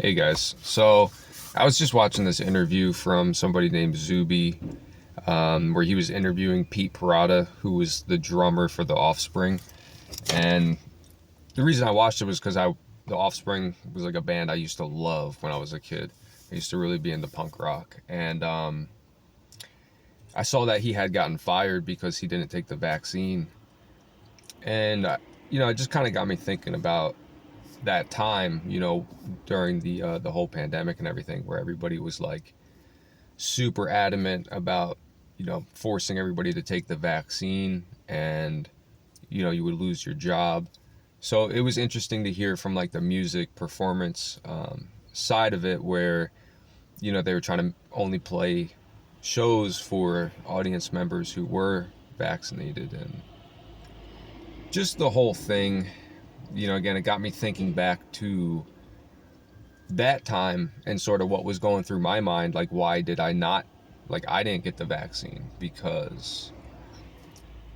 Hey guys, so I was just watching this interview from somebody named Zuby, where he was interviewing Pete Parada, who was the drummer for The Offspring. And the reason I watched it was because The Offspring was like a band I used to love when I was a kid. I used to really be into punk rock, and I saw that he had gotten fired because he didn't take the vaccine, and it just kind of got me thinking about that time, during the whole pandemic and everything, where everybody was like super adamant about, forcing everybody to take the vaccine, and you would lose your job. So it was interesting to hear from like the music performance side of it, where they were trying to only play shows for audience members who were vaccinated, and just the whole thing. Again, it got me thinking back to that time and sort of what was going through my mind, like why did I not, like I didn't get the vaccine, because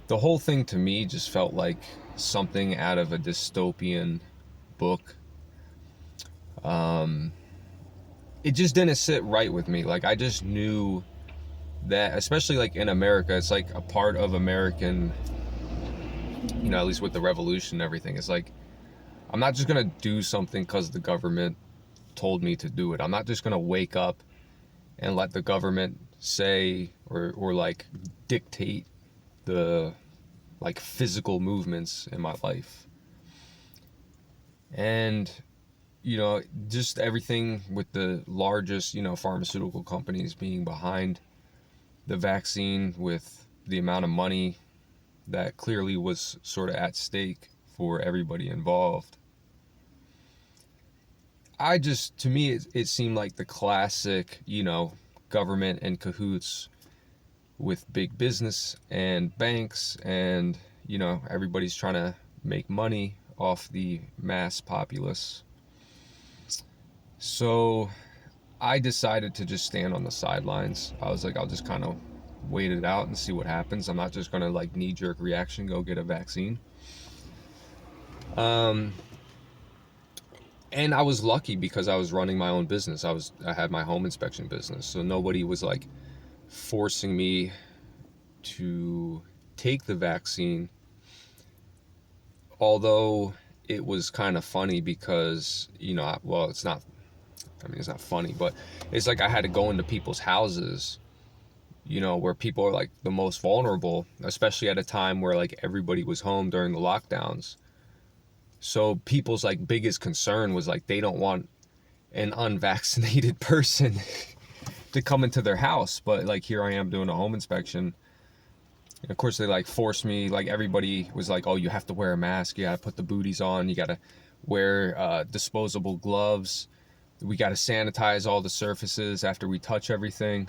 the whole thing to me just felt like something out of a dystopian book. um it just didn't sit right with me. Like I just knew that, especially like in America, it's like a part of American, at least with the revolution and everything, it's like I'm not just gonna do something because the government told me to do it. I'm not just gonna wake up and let the government say or like dictate the like physical movements in my life. And just everything with the largest, pharmaceutical companies being behind the vaccine, with the amount of money that clearly was sort of at stake for everybody involved. To me, it seemed like the classic, government and cahoots with big business and banks, and everybody's trying to make money off the mass populace. So I decided to just stand on the sidelines. I was like, I'll just kind of wait it out and see what happens. I'm not just gonna like knee jerk reaction go get a vaccine. um and I was lucky because I was running my own business. I had my home inspection business, so nobody was like forcing me to take the vaccine. Although it was kind of funny because, well, it's not, I mean, it's not funny, but it's like I had to go into people's houses, where people are like the most vulnerable, especially at a time where like everybody was home during the lockdowns. So people's like biggest concern was like they don't want an unvaccinated person to come into their house. But like here I am doing a home inspection. And of course they like forced me, like everybody was like, oh, you have to wear a mask, you gotta put the booties on, you gotta wear disposable gloves, we gotta sanitize all the surfaces after we touch everything.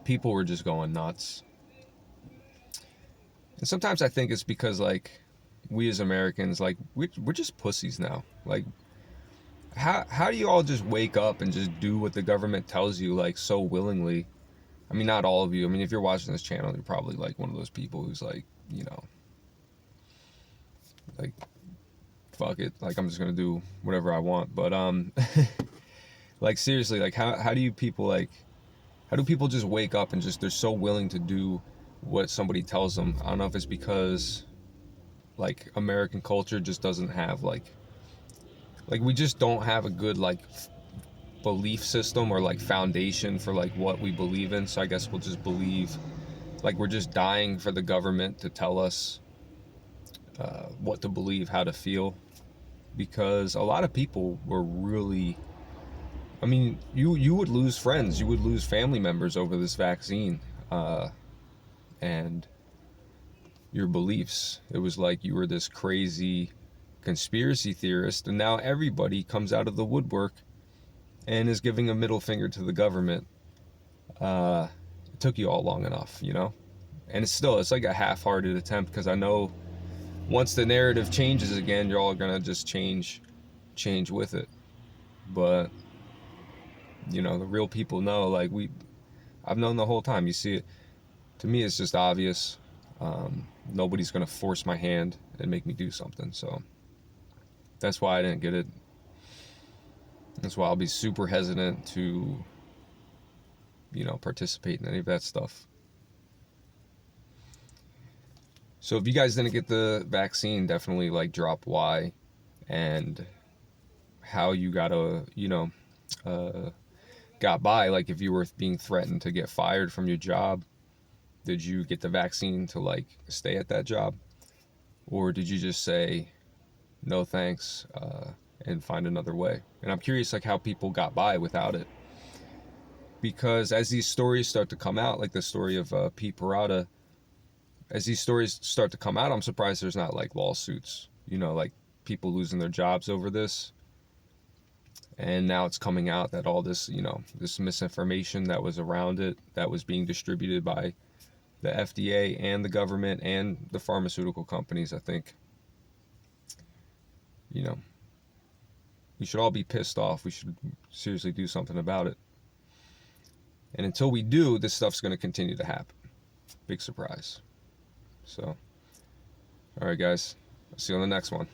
People were just going nuts. And sometimes I think it's because like we as Americans, like we're just pussies now. Like how do you all just wake up and just do what the government tells you like so willingly? I mean, not all of you. I mean, if you're watching this channel, you're probably like one of those people who's like, like fuck it, like I'm just gonna do whatever I want. But like seriously, like how do people just wake up and just they're so willing to do what somebody tells them? I don't know if it's because like American culture just doesn't have like we just don't have a good like belief system or like foundation for like what we believe in. So I guess we'll just believe, like we're just dying for the government to tell us what to believe, how to feel. Because a lot of people were really, I mean, you would lose friends, you would lose family members over this vaccine, and your beliefs. It was like you were this crazy conspiracy theorist, and now everybody comes out of the woodwork and is giving a middle finger to the government. It took you all long enough, And it's like a half-hearted attempt, because I know once the narrative changes again, you're all gonna just change with it. But the real people know, like I've known the whole time. You see it. To me, it's just obvious. Nobody's gonna force my hand and make me do something. So that's why I didn't get it. That's why I'll be super hesitant to, participate in any of that stuff. So if you guys didn't get the vaccine, definitely like drop why and how you uh, got by. Like if you were being threatened to get fired from your job, did you get the vaccine to like stay at that job? Or did you just say, no thanks, and find another way? And I'm curious like how people got by without it. Because as these stories start to come out, like the story of Pete Parada, as these stories start to come out, I'm surprised there's not like lawsuits, like people losing their jobs over this. And now it's coming out that all this, this misinformation that was around it, that was being distributed by the FDA and the government and the pharmaceutical companies, I think, you know, we should all be pissed off. We should seriously do something about it. And until we do, this stuff's going to continue to happen. Big surprise. So, all right, guys. I'll see you on the next one.